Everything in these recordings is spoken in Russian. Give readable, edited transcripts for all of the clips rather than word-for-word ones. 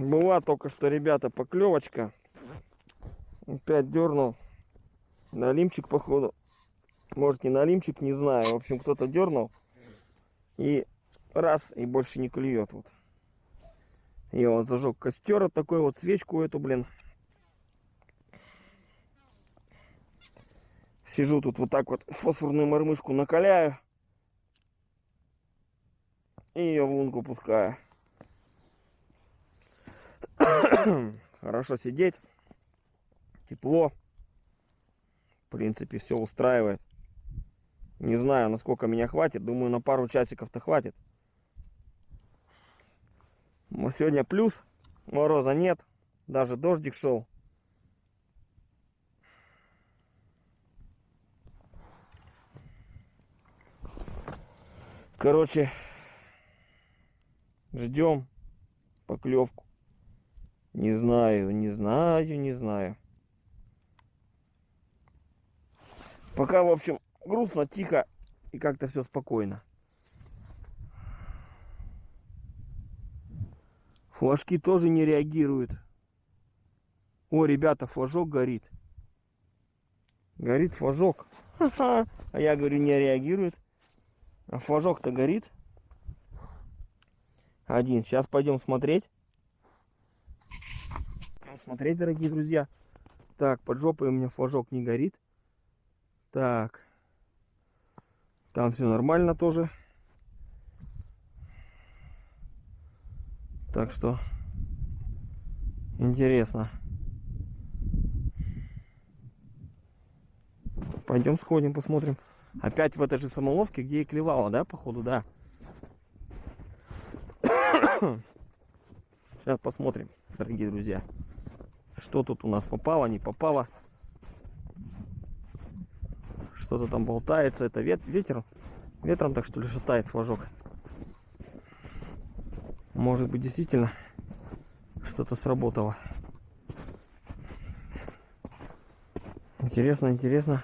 Была только что, ребята, поклевочка. Опять дернул. Налимчик, походу. Может, не налимчик, не знаю. В общем, кто-то дернул. И раз, и больше не клюет. Вот. Я вот зажег костер, вот такой вот свечку эту, блин. Сижу тут вот так вот, фосфорную мормышку накаляю. И ее в лунку пускаю. Хорошо сидеть. Тепло. В принципе, все устраивает. Не знаю, насколько меня хватит. Думаю, на пару часиков-то хватит. Но сегодня плюс. Мороза нет. Даже дождик шел. Короче, ждем поклевку. Не знаю, не знаю, не знаю. Пока, в общем, грустно, тихо и как-то все спокойно. Флажки тоже не реагируют. О, ребята, флажок горит. Горит флажок. А я говорю, не реагирует. А флажок-то горит. Один. Сейчас пойдем смотреть. Смотреть, дорогие друзья. Так, под жопой у меня флажок не горит. Так. Там все нормально тоже. Так что интересно. Пойдем сходим, посмотрим. Опять в этой же самоловке, где и клевала, да, походу, да. Сейчас посмотрим, дорогие друзья. Что тут у нас попало, не попало. Что-то там болтается. Это ветер. Ветром так что ли шатает флажок. Может быть, действительно что-то сработало. Интересно, интересно.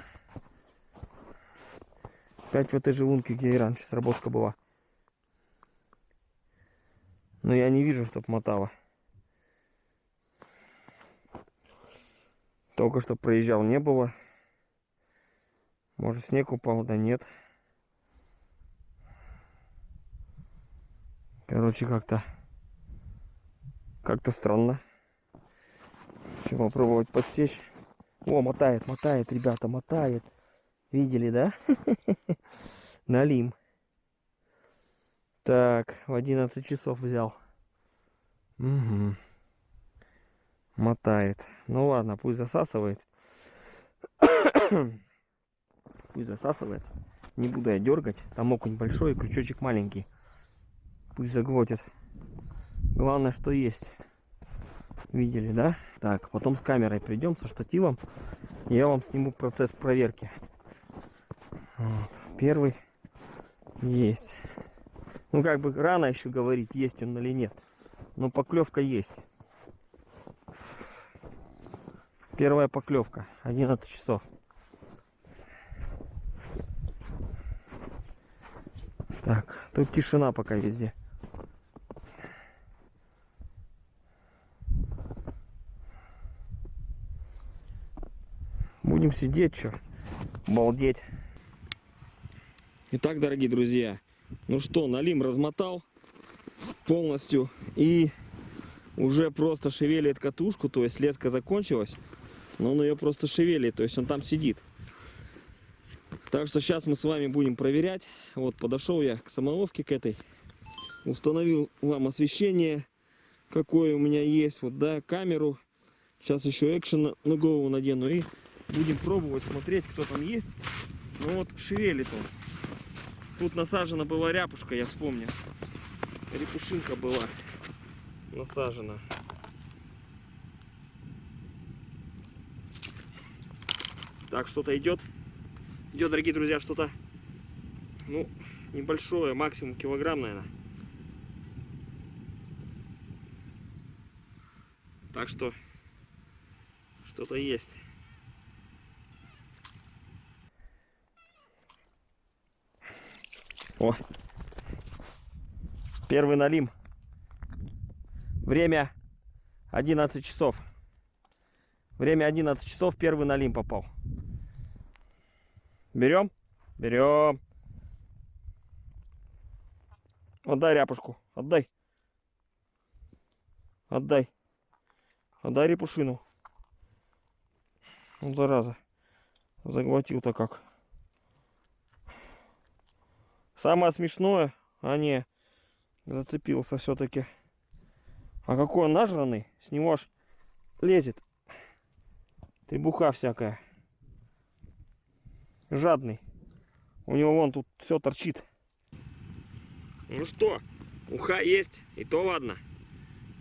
Опять в этой же лунке, где и раньше сработка была. Но я не вижу, чтоб мотало. Только что проезжал, не было. Может, снег упал, да нет. Короче, как-то странно. Еще попробовать подсечь. О, мотает, мотает, ребята, мотает. Видели, да? Налим. Так, в 11 часов взял. Угу. Мотает. Ну ладно, пусть засасывает. Пусть засасывает. Не буду я дергать. Там окунь большой, крючочек маленький. Пусть заглотит. Главное, что есть. Видели, да? Так, потом с камерой придем, со штативом. Я вам сниму процесс проверки. Вот. Первый есть. Ну, как бы рано еще говорить, есть он или нет. Но поклевка есть. Первая поклевка. 11 часов. Так, тут тишина пока везде. Будем сидеть, что? Балдеть. Итак, дорогие друзья, ну что, налим размотал полностью и уже просто шевелит катушку, то есть леска закончилась, но он ее просто шевелит, то есть он там сидит. Так что сейчас мы с вами будем проверять. Вот подошел я к самоловке к этой, установил вам освещение, какое у меня есть, вот, да, камеру. Сейчас еще экшен на голову надену и будем пробовать смотреть, кто там есть. Ну вот шевелит он. Тут насажена была ряпушка, я вспомнил. Репушинка была насажена. Так, что-то идет. Идет, дорогие друзья, что-то, ну, небольшое, максимум килограмм, наверное. Так что что-то есть. О, первый налим. Время 11 часов. Время 11 часов, первый налим попал. Берем? Берем. Отдай ряпушку, отдай. Отдай. Отдай репушину. Вот зараза. Заглотил-то как. Самое смешное, не зацепился все-таки. А какой он нажранный, с него аж лезет требуха всякая. Жадный. У него вон тут все торчит. Ну что, уха есть, и то ладно.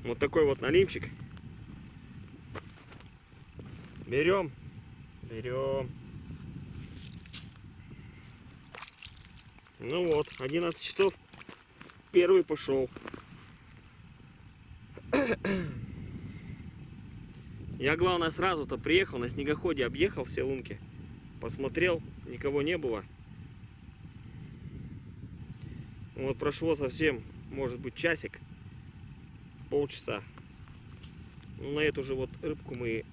Вот такой вот налимчик. Берем. Берем. Ну вот, 11 часов. Первый пошел. Я, главное, сразу-то приехал, на снегоходе объехал все лунки. Посмотрел, никого не было. Вот прошло совсем, может быть, часик, полчаса. Ну, на эту же вот рыбку мы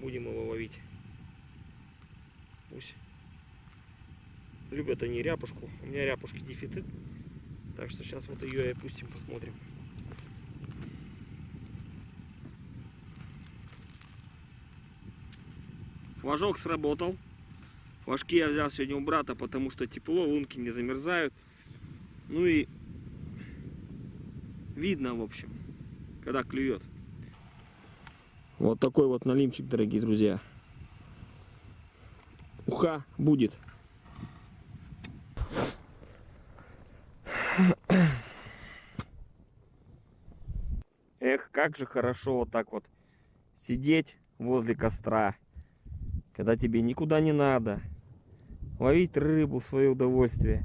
будем его ловить. Пусть любят они ряпушку. У меня ряпушки дефицит. Так что сейчас вот ее и опустим, посмотрим. Флажок сработал. Флажки я взял сегодня у брата, потому что тепло, лунки не замерзают. Ну и видно, в общем, когда клюет. Вот такой вот налимчик, дорогие друзья. Уха будет. Эх, как же хорошо вот так вот сидеть возле костра, когда тебе никуда не надо, ловить рыбу в свое удовольствие,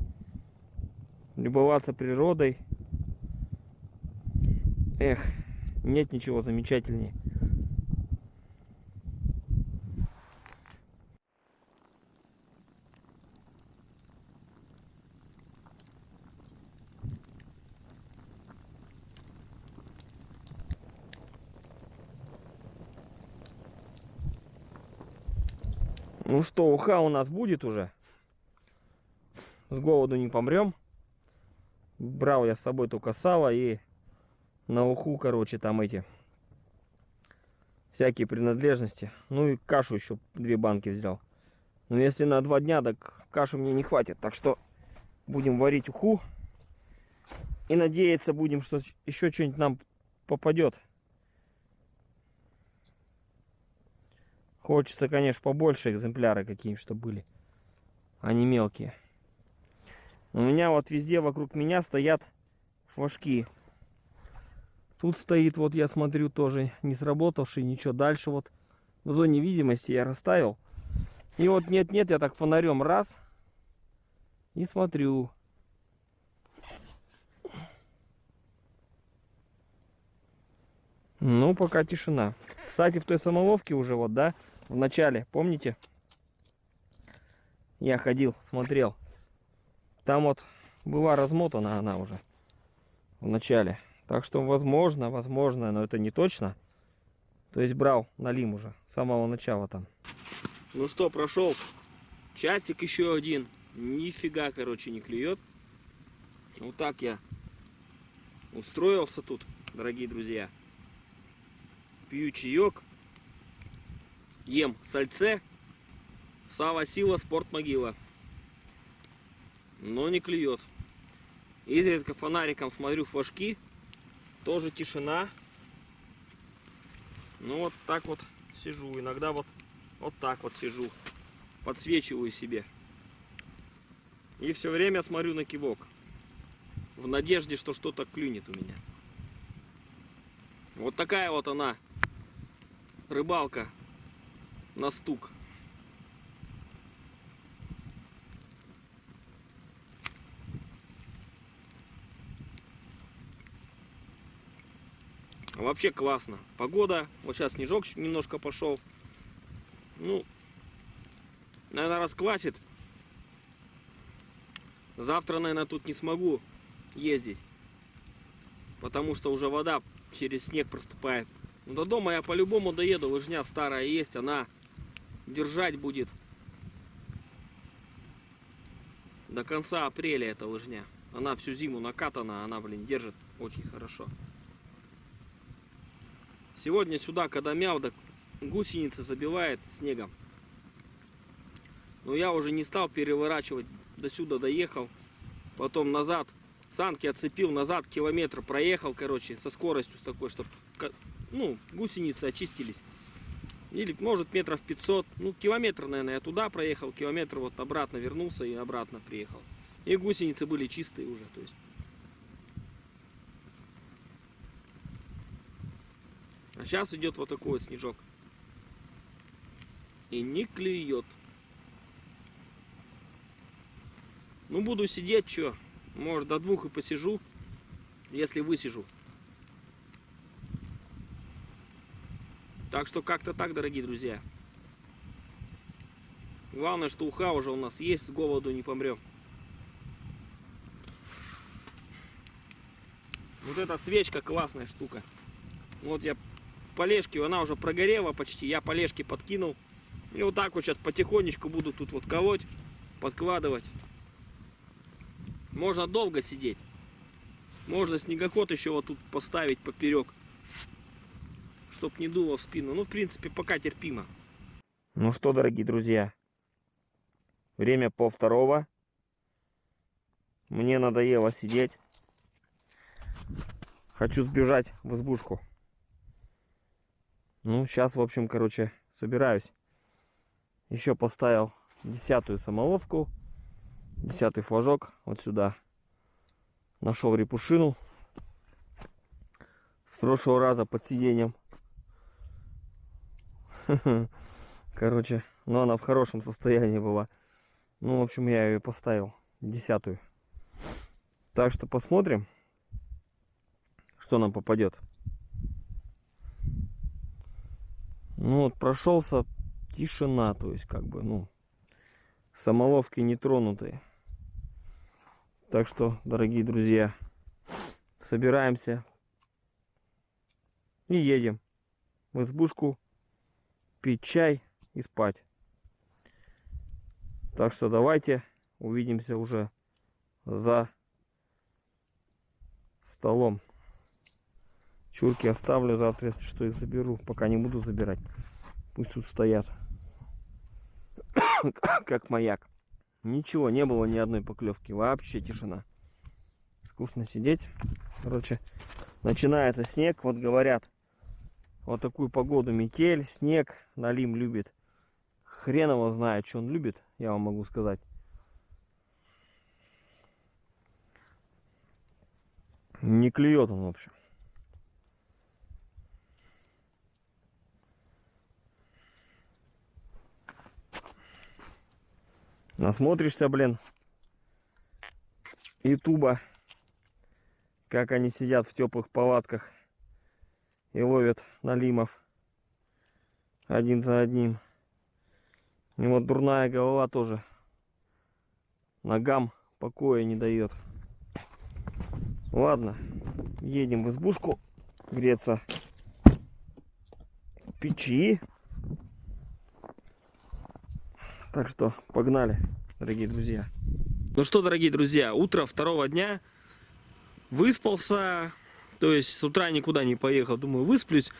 любоваться природой. Эх, нет ничего замечательнее. Ну что, уха у нас будет уже. С голоду не помрем. Брал я с собой только сало и на уху, короче, там эти всякие принадлежности. Ну и кашу еще 2 банки взял. Но если на 2 дня, так каши мне не хватит. Так что будем варить уху. И надеяться будем, что еще что-нибудь нам попадет. Хочется, конечно, побольше экземпляры какие-нибудь, чтобы были. А не мелкие. У меня вот везде вокруг меня стоят флажки. Тут стоит, вот я смотрю, тоже не сработавший, ничего. Дальше вот в зоне видимости я расставил. И вот нет-нет, я так фонарем раз и смотрю. Ну, пока тишина. Кстати, в той самоловке уже вот, да, в начале, помните? Я ходил, смотрел. Там вот была размотана она уже в начале. Так что возможно, но это не точно. То есть брал налим уже с самого начала там. Ну что, прошел часик еще один. Нифига, короче, не клюет. Вот так я устроился тут, дорогие друзья. Пью чаек. Ем сальце. Сава сила, спорт могила. Но не клюет. Изредка фонариком смотрю флажки. Тоже тишина. Ну вот так вот сижу. Иногда вот так вот сижу. Подсвечиваю себе. И все время смотрю на кивок. В надежде, что что-то клюнет у меня. Вот такая вот она. Рыбалка на стук. Вообще классно. Погода. Вот сейчас снежок немножко пошел. Ну, наверное, расквасит. Завтра, наверное, тут не смогу ездить. потому что уже вода через снег проступает. Но до дома я по-любому доеду, лыжня старая есть, она держать будет до конца апреля, эта лыжня. Она всю зиму накатана, она, блин, держит очень хорошо. Сегодня сюда, когда мяу, так гусеницы забивает снегом. Но я уже не стал переворачивать, до сюда доехал, потом назад, санки отцепил, назад километр проехал, короче, со скоростью с такой, чтобы, ну, гусеницы очистились. Или, может, метров 500, ну, километр, наверное, я туда проехал, километр вот обратно вернулся и обратно приехал. И гусеницы были чистые уже, то есть. А сейчас идет вот такой вот снежок. И не клюет. Ну, буду сидеть, что? Может, до 2 и посижу, если высижу. Так что как-то так, дорогие друзья. Главное, что уха уже у нас есть, с голоду не помрем. Вот эта свечка классная штука. Вот я полежки, она уже прогорела почти, я полежки подкинул. И вот так вот сейчас потихонечку буду тут вот колоть, подкладывать. Можно долго сидеть. Можно снегоход еще вот тут поставить поперек, чтоб не дуло в спину. Ну, в принципе, пока терпимо. Ну что, дорогие друзья, время 1:30. Мне надоело сидеть. Хочу сбежать в избушку. Ну, сейчас, в общем, короче, собираюсь. Еще поставил 10-ю самоловку, 10-й флажок вот сюда. Нашел репушину с прошлого раза под сиденьем. Короче, но она в хорошем состоянии была. Ну, в общем, я ее поставил, 10-ю. Так что посмотрим, что нам попадет. Ну вот прошелся, тишина, то есть как бы, ну, самоловки не тронутые. Так что, дорогие друзья, собираемся и едем в избушку пить чай и спать. Так что давайте увидимся уже за столом. Чурки оставлю завтра, если что, их заберу. Пока не буду забирать. Пусть тут стоят. Как маяк. Ничего, не было ни одной поклевки. Вообще тишина. Скучно сидеть. Короче, начинается снег. Вот говорят, вот такую погоду метель, снег. Налим любит. Хрен его знает, что он любит. Я вам могу сказать. Не клюет он, в общем. Насмотришься, блин, ютуба, как они сидят в теплых палатках и ловят налимов один за одним. И вот дурная голова тоже ногам покоя не дает. Ладно, едем в избушку греться в печи. Так что погнали, дорогие друзья. Ну что, дорогие друзья, утро 2-го дня. Выспался. То есть с утра никуда не поехал. Думаю, высплюсь.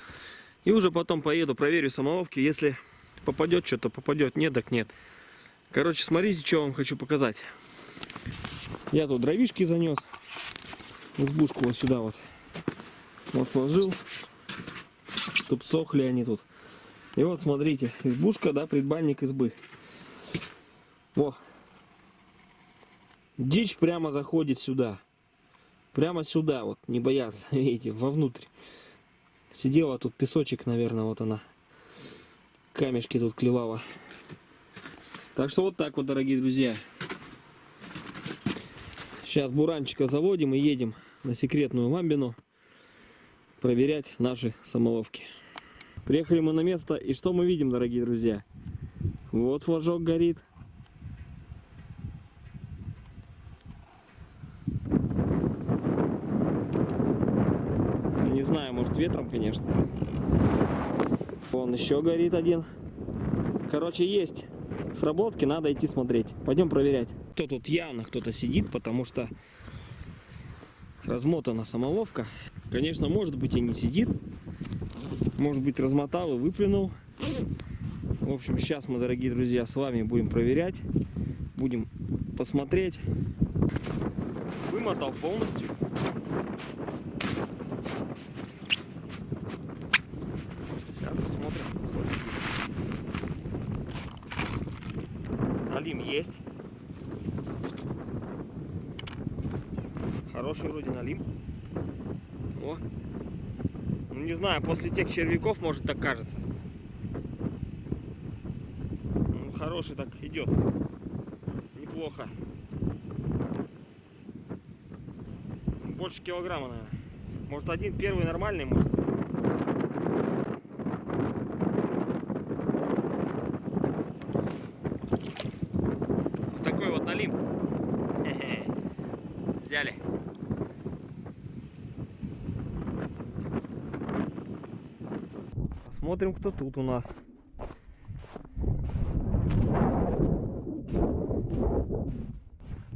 И уже потом поеду, проверю самоловки. Если попадет что-то, попадет. Нет, так нет. Короче, смотрите, что вам хочу показать. Я тут дровишки занес. Избушку вот сюда вот. Вот сложил. Чтоб сохли они тут. И вот смотрите, избушка, да, предбанник избы. Во. Дичь прямо заходит сюда. Прямо сюда, вот, не бояться, видите, вовнутрь. Сидела тут песочек, наверное, вот она. Камешки тут клевала. Так что вот так вот, дорогие друзья. Сейчас буранчика заводим и едем на секретную ламбину проверять наши самоловки. Приехали мы на место, и что мы видим, дорогие друзья? Вот флажок горит. Не знаю, может ветром, конечно. Вон еще горит один. Короче, есть сработки, надо идти смотреть. Пойдем проверять. Тут явно кто-то сидит, потому что размотана самоловка. Конечно, может быть и не сидит. Может быть, размотал и выплюнул. В общем, сейчас мы, дорогие друзья, с вами будем проверять. Будем посмотреть. Вымотал полностью. Сейчас посмотрим. Налим есть. Хороший вроде налим. О. Ну, не знаю, после тех червяков, может, так кажется. Ну, хороший так идет. Неплохо. Больше килограмма, наверное. Может, один первый нормальный, может. Вот такой вот налим. Взяли. Посмотрим, кто тут у нас.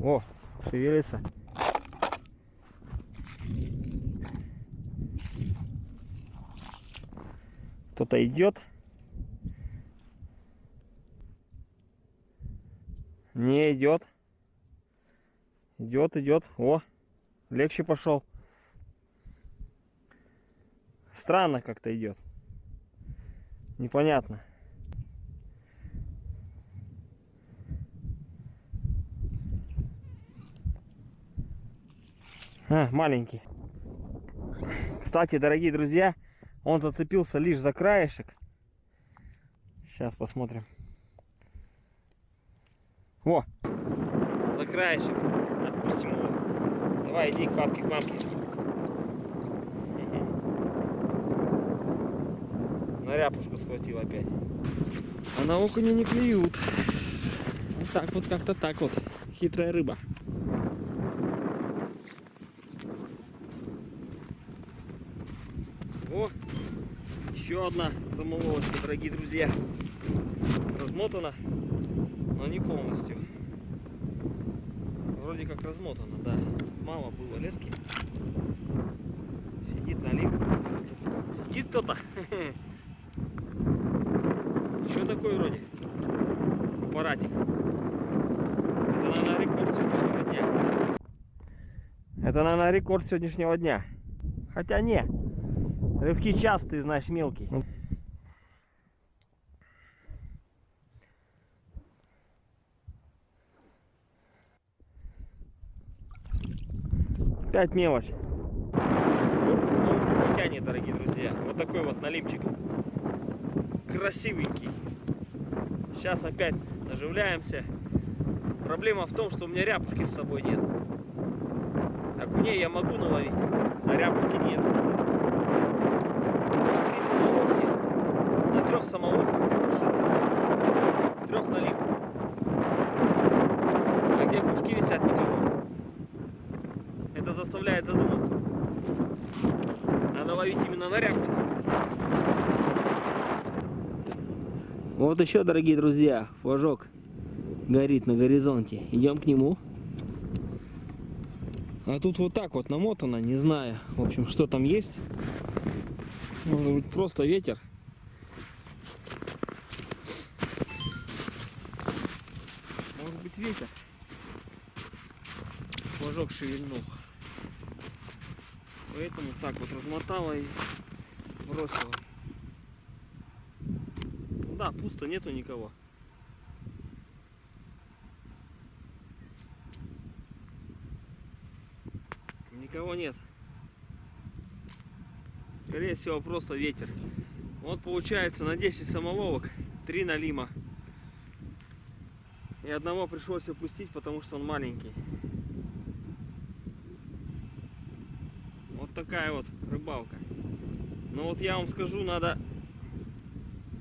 О, шевелится. Кто-то идет. Не идет. Идет. О, легче пошел. Странно как-то идет. Непонятно. Маленький. Кстати, дорогие друзья, он зацепился лишь за краешек. Сейчас посмотрим. Во! За краешек. Отпустим его. Давай, иди к папке, к мамке. На ряпушку схватил опять. А на окуня не клюют. Вот так вот, как-то так вот. Хитрая рыба. О! Еще одна самоловочка, дорогие друзья. Размотана, но не полностью. Вроде как размотана, да. Мало было лески. Сидит налим. Сидит кто-то. Что такое вроде? Аппаратик. Это, наверное, рекорд сегодняшнего дня. Это, наверное, рекорд сегодняшнего дня. Хотя не. Рыбки частые, знаешь, мелкие. Опять мелочь. Ну, тянет, дорогие друзья. Вот такой вот налимчик. Красивенький. Сейчас опять наживляемся. Проблема в том, что у меня ряпушки с собой нет. Окуней я могу наловить, а ряпушки нет. 3 самоловки. На 3 самоловках рябушины. В 3 налим. А где кушки висят, никого. Это заставляет задуматься. Надо ловить именно на ряпушку. Вот еще, дорогие друзья, флажок горит на горизонте. Идем к нему. А тут вот так вот намотано, не знаю, в общем, что там есть. Может быть, просто ветер. Может быть, ветер. Флажок шевельнул. Поэтому так вот размотала и бросила. Да, пусто, нету никого. Никого нет. Скорее всего, просто ветер. Вот получается на 10 самоловок 3 налима. И одного пришлось опустить, потому что он маленький. Вот такая вот рыбалка. Но вот я вам скажу, надо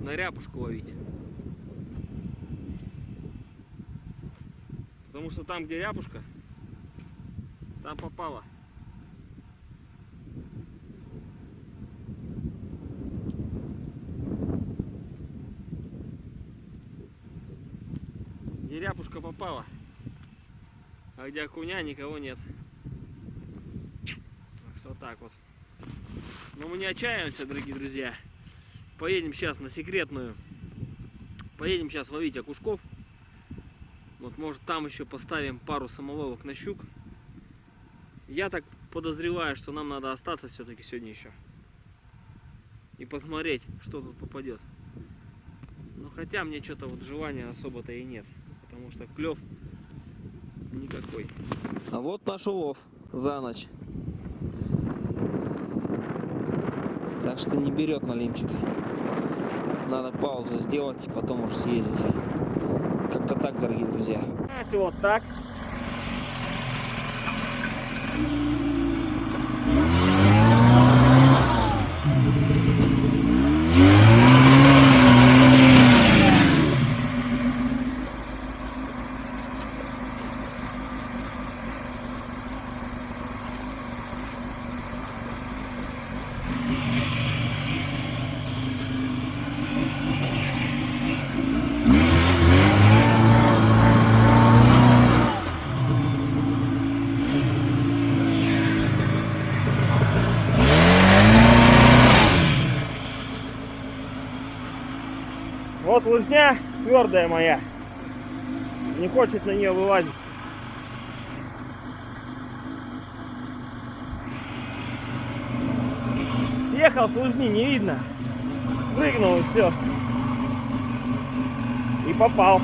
на ряпушку ловить. Потому что там, где ряпушка, там попало. ряпушка попала. А где окуня, никого нет. Вот так вот. Но мы не отчаиваемся, дорогие друзья. Поедем сейчас на секретную. Поедем сейчас ловить окушков. Вот, может, там еще поставим пару самоловок на щук. Я так подозреваю, что нам надо остаться все-таки сегодня еще. И посмотреть, что тут попадет. Но хотя мне что-то вот желания особо-то и нет. Потому что клев никакой. А вот наш улов за ночь. Так что не берет налимчик. Надо паузу сделать и потом уже съездить. Как-то так, дорогие друзья. Это вот так. Вот лыжня твердая моя. Не хочет на нее вылазить. Съехал с лыжни, не видно. Прыгнул и все. И попал.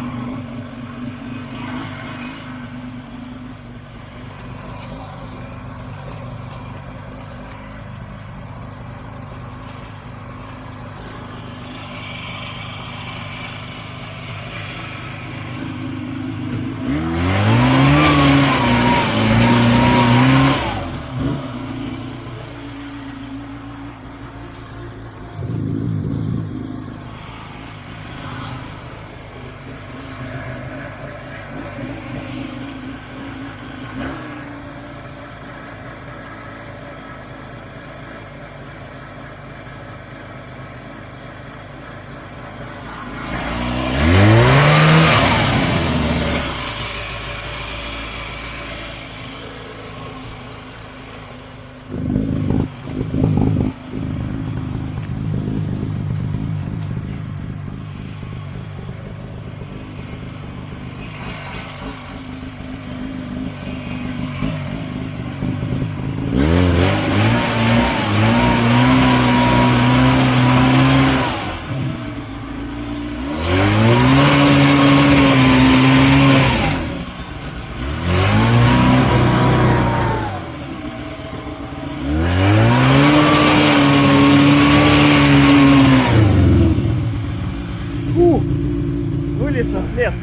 Вылез на след.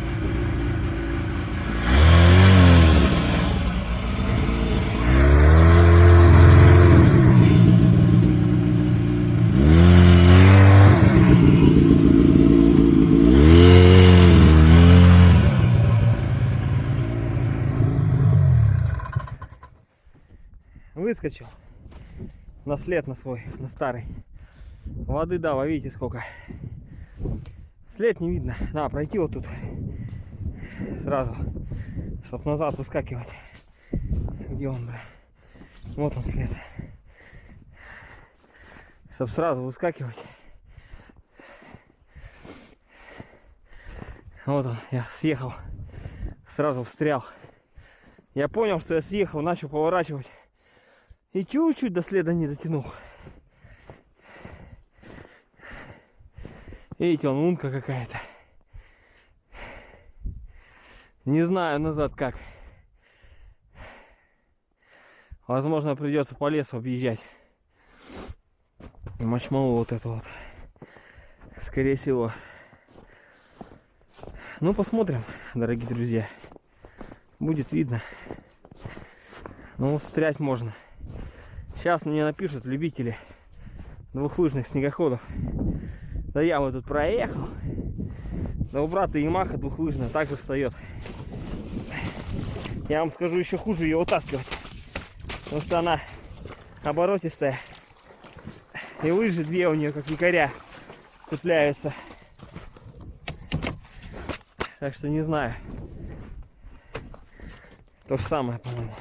Выскочил на след на свой, на старый. Воды, да, вы видите сколько. След не видно. Надо пройти вот тут сразу, чтоб назад выскакивать. Где он, бля? Вот он след. Чтоб сразу выскакивать. Вот он, я съехал. Сразу встрял. Я понял, что я съехал, начал поворачивать. И чуть-чуть до следа не дотянул. Видите, он лунка какая-то. Не знаю назад как. Возможно, придется по лесу объезжать. И мочмалу вот это вот. Скорее всего. Ну, посмотрим, дорогие друзья. Будет видно. Ну, встрять можно. Сейчас мне напишут любители двухлыжных снегоходов. Да я вот тут проехал. Да у брата Ямаха двухлыжная также встает. Я вам скажу, еще хуже ее вытаскивать. Потому что она оборотистая. И лыжи две у нее, как якоря, цепляются. Так что не знаю. То же самое, по-моему.